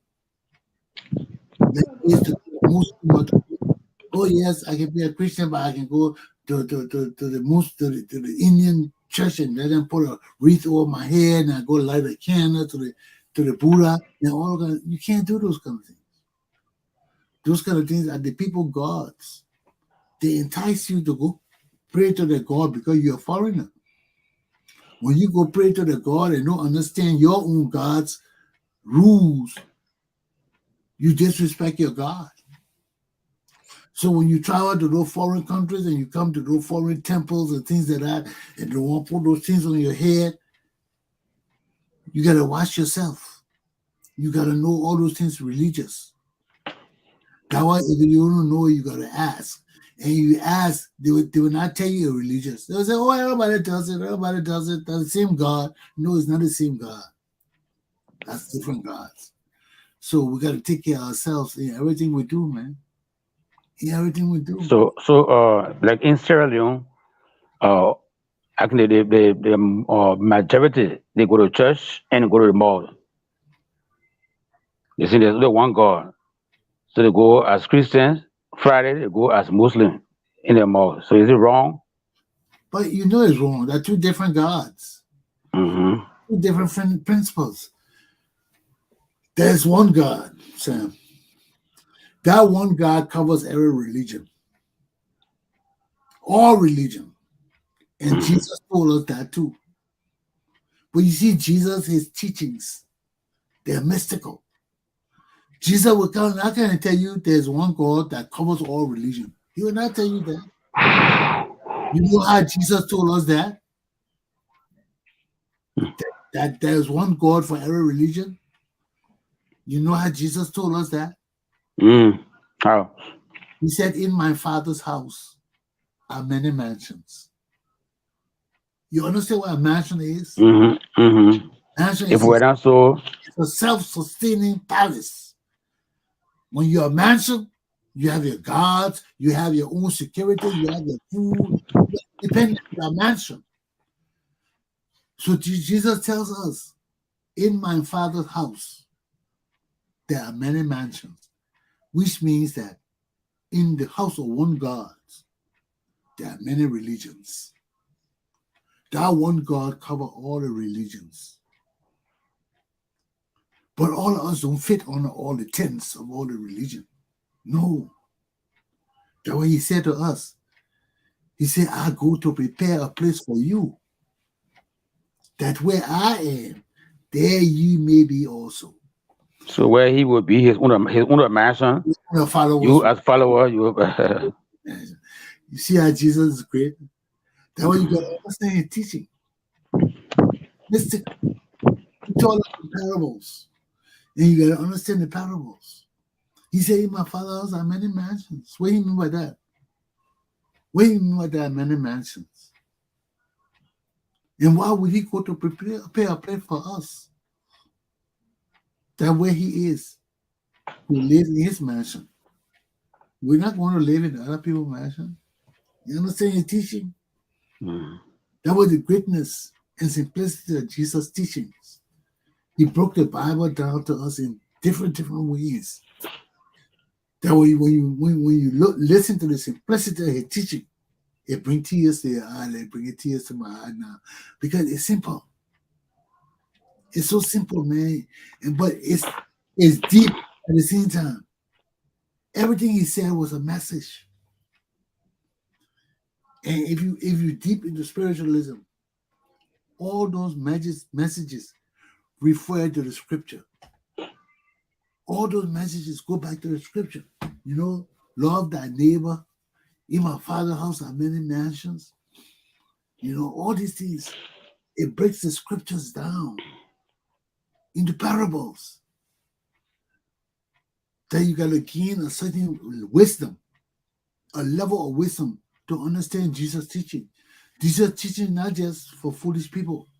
Oh yes, I can be a Christian, but I can go to the Indian church and let them put a wreath over my head, and I go light a candle to the Buddha and all of that. You can't do those kind of things. Those kind of things are the people gods. They entice you to go pray to the God because you're a foreigner. When you go pray to the God and don't understand your own God's rules, you disrespect your God. So when you travel to those foreign countries and you come to those foreign temples and things like that, and they want to put those things on your head, you got to watch yourself. You got to know all those things religious. That's why if you don't know, you got to ask. And you ask, they will not tell you you're religious. They'll say, oh, everybody does it. Everybody does it. That's the same God. No, it's not the same God. That's different gods. So we got to take care of ourselves in everything we do, man. In everything we do. So like in Sierra Leone, actually the majority, they go to church and go to the mall. You see, there's only one God. So they go as Christians. Friday they go as Muslim in the mall. So is it wrong? But it's wrong. They're 2 different gods. 2 different principles. There's one God, Sam. That one God covers every religion. All religion. And Jesus told us that too. But you see, Jesus, his teachings, they're mystical. Jesus will come, not going to tell you there's one God that covers all religion. He will not tell you that. You know how Jesus told us that? That there's one God for every religion? You know how Jesus told us that? How? He said, in my Father's house are many mansions. You understand what a mansion is? Mansion If we're not so, it's a self-sustaining palace. When you're a mansion, you have your guards, you have your own security, you have your food, depending on your mansion. So Jesus tells us, in my Father's house, there are many mansions, which means that in the house of one God, there are many religions. That one God covers all the religions. But all of us don't fit on all the tents of all the religion. No. That's what he said to us. He said, I go to prepare a place for you, that where I am, there ye may be also. so where he will be his own mansion, you as follower, you see how Jesus is great? That's why you got to understand his teaching. Mystic. He taught us the parables. And you got to understand the parables. He said, in my Father's house are many mansions. What do you mean by that? What do you mean by that, many mansions? And why would he go to prepare a place for us? That where he is, we live in his mansion. We're not going to live in other people's mansion. You understand his teaching? That was the greatness and simplicity of Jesus' teachings. He broke the Bible down to us in different ways. That way, when you listen to the simplicity of his teaching, it brings tears to your eye. It brings tears to my eye now, because it's simple. It's so simple, man, but it's deep at the same time. Everything he said was a message. And if you deep into spiritualism, all those messages refer to the scripture. All those messages go back to the scripture. You know, love thy neighbor. In my father's house are many mansions. You know, all these things. It breaks the scriptures down into parables. That you got to gain a certain wisdom, a level of wisdom to understand Jesus' teaching. Jesus' teaching not just for foolish people.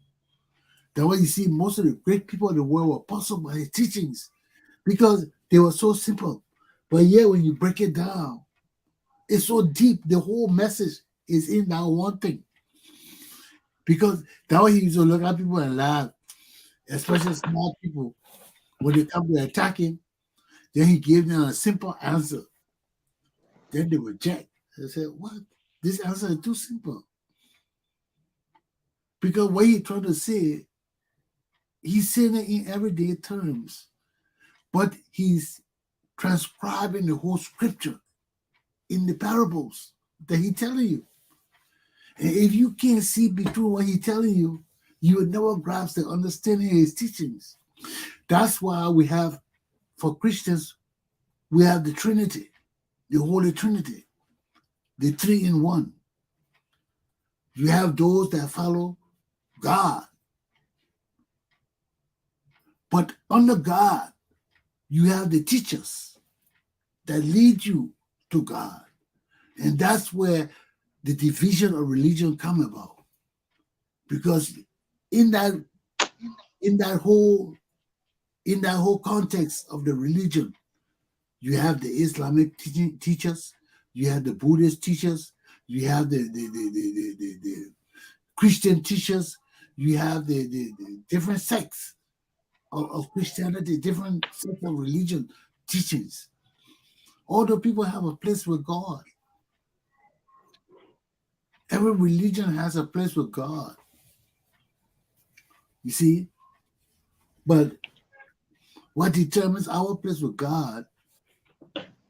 That's why you see most of the great people in the world were puzzled by his teachings, because they were so simple. But yet when you break it down, it's so deep. The whole message is in that one thing. Because that way he used to look at people and laugh, especially small people. When they come to attack him, then he gave them a simple answer. Then they reject. They said, what? This answer is too simple. Because what he's trying to say, he's saying it in everyday terms, but he's transcribing the whole scripture in the parables that he's telling you. And if you can't see between what he's telling you, you will never grasp the understanding of his teachings. That's why we have, for Christians, we have the Trinity, the Holy Trinity, the 3 in 1. You have those that follow God. But under God, you have the teachers that lead you to God. And that's where the division of religion come about. Because in that whole context of the religion, you have the Islamic teachers, you have the Buddhist teachers, you have the Christian teachers, you have the different sects of Christianity, different sects of religion teachings. All the people have a place with God. Every religion has a place with God. You see? But what determines our place with God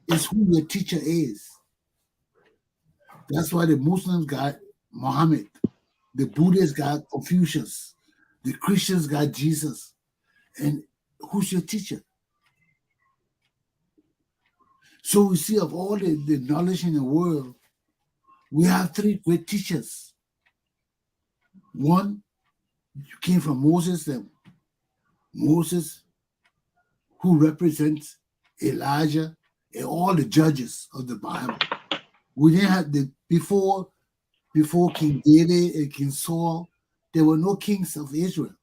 is who your teacher is. That's why the Muslims got Muhammad, the Buddhists got Confucius, the Christians got Jesus. And who's your teacher? So we see, of all the knowledge in the world, we have 3 great teachers. One came from Moses, who represents Elijah and all the judges of the Bible. We didn't have before King David and King Saul, there were no kings of Israel.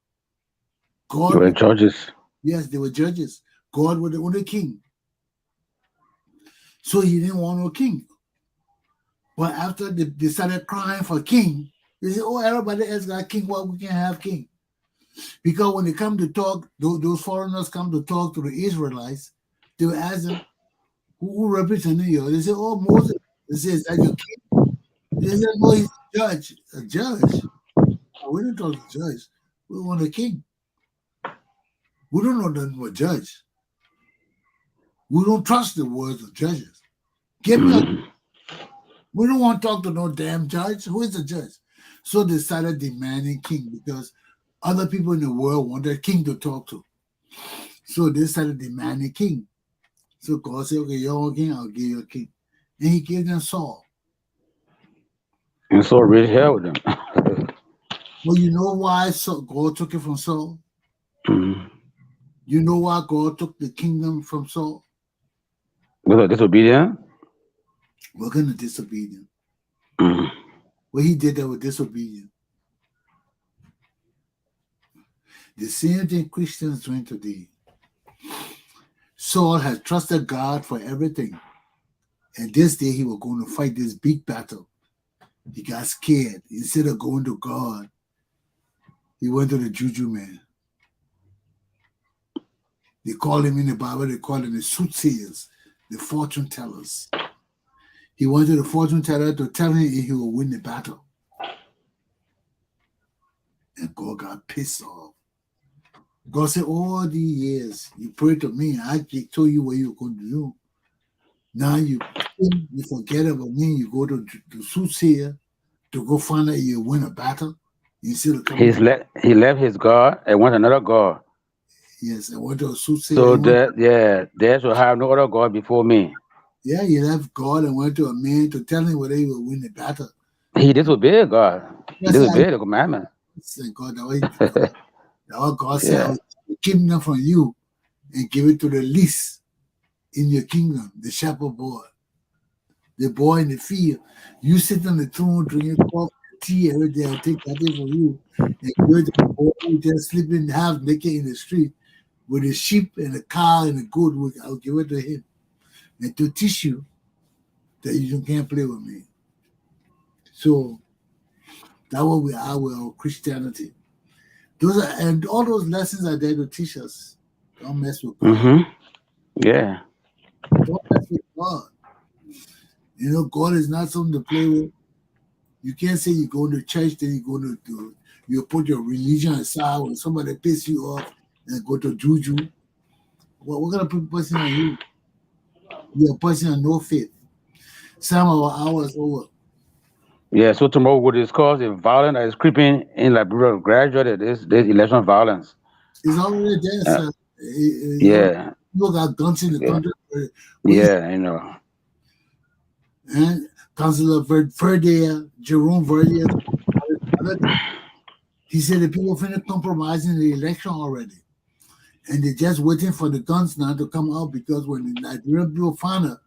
They were judges. Yes, they were judges. God was the only king. So he didn't want no king. But after they started crying for king, they said, oh, everybody else got king, why we can't have king? Because when they come to talk, those foreigners come to talk to the Israelites, they will ask them, who represented you? They say, oh, Moses. They say, is that your king? They said, no, he's a judge. A judge? We don't talk to judge. We want a king. We don't know nothing about judge. We don't trust the words of judges. Give me we don't want to talk to no damn judge. Who is the judge? So they started demanding king, because other people in the world want a king to talk to. So they started demanding king. So God said, okay, you want a king, I'll give you a king. And he gave them Saul. And Saul really held them. Well, you know why God took it from Saul? You know why God took the kingdom from Saul? Was it disobedient? We're going to disobedient. Well, he did that with disobedience. The same thing Christians doing today. Saul had trusted God for everything. And this day he was going to fight this big battle. He got scared. Instead of going to God, he went to the juju man. They call him in the Bible, they call him the soothsayers, the fortune tellers. He went to the fortune teller to tell him if he will win the battle. And God got pissed off. God said, all these years, you prayed to me, I told you what you were going to do. Now you forget about me, you go to the soothsayer to go find out you win a battle. Instead of coming he left his God and went another God. Yes, I went to a soothsayer. So there should have no other God before me. Yeah, he left God and went to a man to tell him whether he will win the battle. He disobeyed God. He disobeyed the commandment. God, that what God said, I will take the kingdom from you and give it to the least in your kingdom, the shepherd boy, the boy in the field. You sit on the throne drinking coffee, tea every day. I'll take that thing from you and give it to the boy who just sleeping half naked in the street with the sheep and the cow and the goat. I'll give it to him and to teach you that you can't play with me. So that's what we are with our Christianity. And all those lessons are there to teach us. Don't mess with God. Mm-hmm. Yeah. Don't mess with God. You know, God is not something to play with. You can't say you go to church, then you go to you put your religion aside when somebody piss you off and go to juju. Well, we're gonna put person on you. You're a person of no faith. Some of our hours over. Yeah, so tomorrow we'll discuss the violence that is creeping in Liberia gradually, this election violence. It's already there, sir. Yeah. People got guns in the country. Yeah, I know. And Councillor Verdier, Jerome Verdier, he said the people finished compromising the election already. And they're just waiting for the guns now to come out because when the Nigerian people find out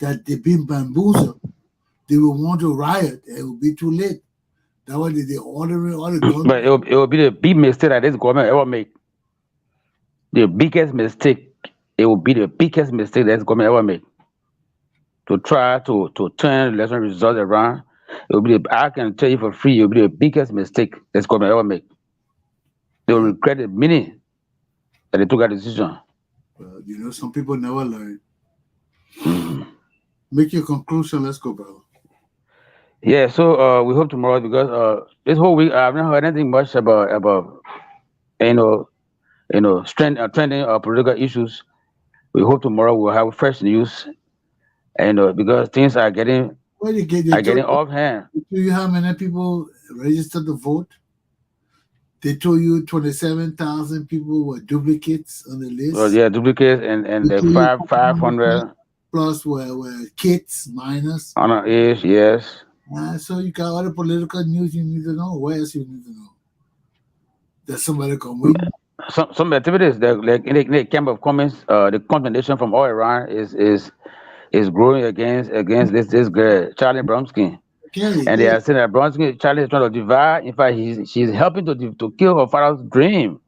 that they've been bamboozled, they will want to riot. It will be too late. That's why they're ordering all the guns. But it will be the big mistake that this government ever make. The biggest mistake. It will be the biggest mistake that this government ever make. To try to turn election results around. It will be I can tell you for free, it will be the biggest mistake this government ever make. They will regret the minute that they took that decision. Well, you know, some people never learn. Mm-hmm. Make your conclusion. Let's go, brother. Yeah, so we hope tomorrow because this whole week I've not heard anything much about trending political issues. We hope tomorrow we'll have fresh news, and because things are getting off hand. Do you how many people registered to vote? They told you 27,000 people were duplicates on the list. Well, yeah, duplicates and the 500 plus were kids, minors. Underage, yes. So you got all the political news you need to know. What else you need to know? That somebody come with you. Some activities that like in the camp of Cummings, the condemnation from all Iran is growing against this girl, Charlie Bromsky. And they are saying that Bromsky, Charlie is trying to divide. In fact, she's helping to kill her father's dream.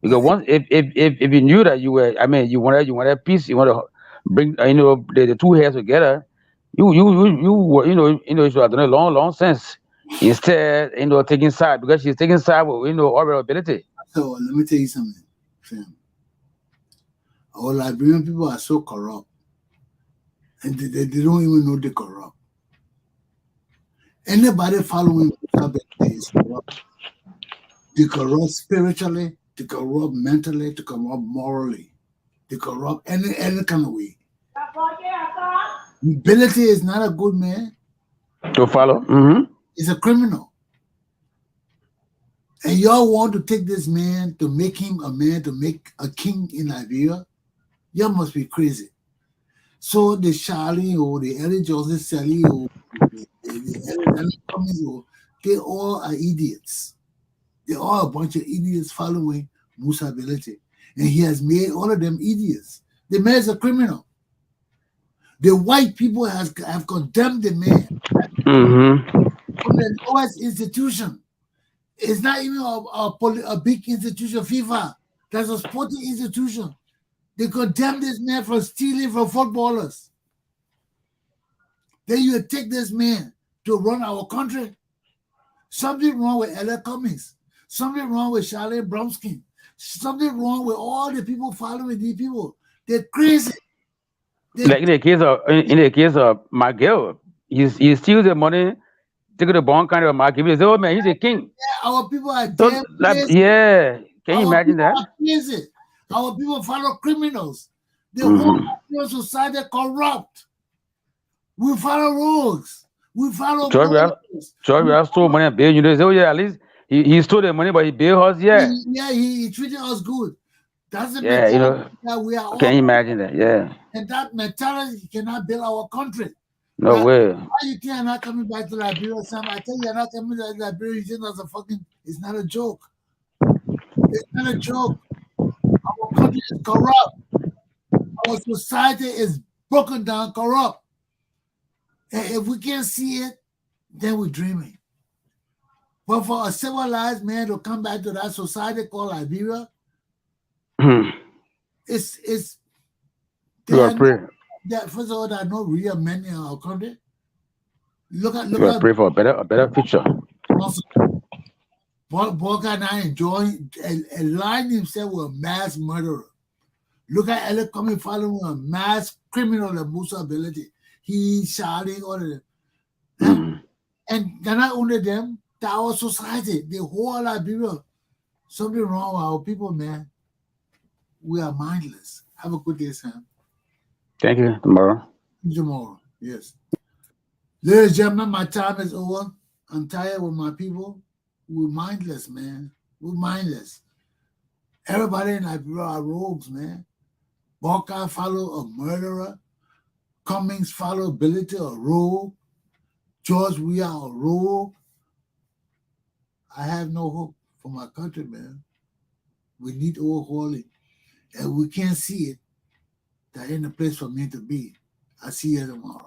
Because once if you knew that you wanted peace, you want to bring the two heads together, you were you should have done it long since. Instead, taking side because she's taking side with overall ability. So let me tell you something, Sam. Our Liberian people are so corrupt, and they don't even know they're corrupt. Anybody following Musa is corrupt. They corrupt spiritually, they corrupt mentally, they corrupt morally, they corrupt any kind of way. Bility is not a good man. To follow? Mm-hmm. He's a criminal. And y'all want to take this man to make him a man, to make a king in Liberia? Y'all must be crazy. So the Charlie or the Ellen Johnson-Sirleaf or the Ellen Cummings, they all are idiots. They're all a bunch of idiots following Musa Bility. And he has made all of them idiots. The man is a criminal. The white people have condemned the man Mm-hmm. from the lowest institution. It's not even a big institution, FIFA. That's a sporting institution. They condemn this man for stealing from footballers. Then you take this man to run our country. Something wrong with Ella Cummings. Something wrong with Charlotte Bromskin. Something wrong with all the people following these people. They're crazy. Like in the case of Miguel, he steals the money, take the bond kind of Miguel. He say, "Oh man, he's a king." Our people are So, damn like, crazy. yeah, can you Our imagine people that? are crazy. Our people follow criminals. The whole society corrupt. We follow rules. We follow George, we have stole money and bail. You know, say, "Oh yeah, at least he stole the money, but he bailed us." Yeah, he treated us good. That's the yeah, you mentality know, that we are all. can you imagine that? Yeah, And that mentality cannot build our country. no way. Why you think I'm not coming back to Liberia, Sam? I tell you, you're not coming to Liberia. You think that's a fucking. It's not a joke. It's not a joke. Our country is corrupt. Our society is broken down, corrupt. And if we can't see it, then we're dreaming. But for a civilized man to come back to that society called Liberia, it's You gotta pray. first of all, there are no real men in our country. Look You gotta at pray for a better future. Walker now enjoying aligning himself with a mass murderer. Look at Ella coming following a mass criminal like Musa Bility. He's shouting all of them. And they're not only them, they're our society, the whole Liberia. Something wrong with our people, man. We are mindless. Have a good day, Sam. Thank you. Tomorrow. Yes. Ladies and gentlemen, my time is over. I'm tired with my people. We're mindless, man. We're mindless. Everybody in Liberia are rogues, man. Walker follow a murderer. Cummings follow Bility, a rogue. George Weah, a rogue. I have no hope for my country, man. We need overhauling. And we can't see it. There ain't a place for me to be. I'll see you tomorrow.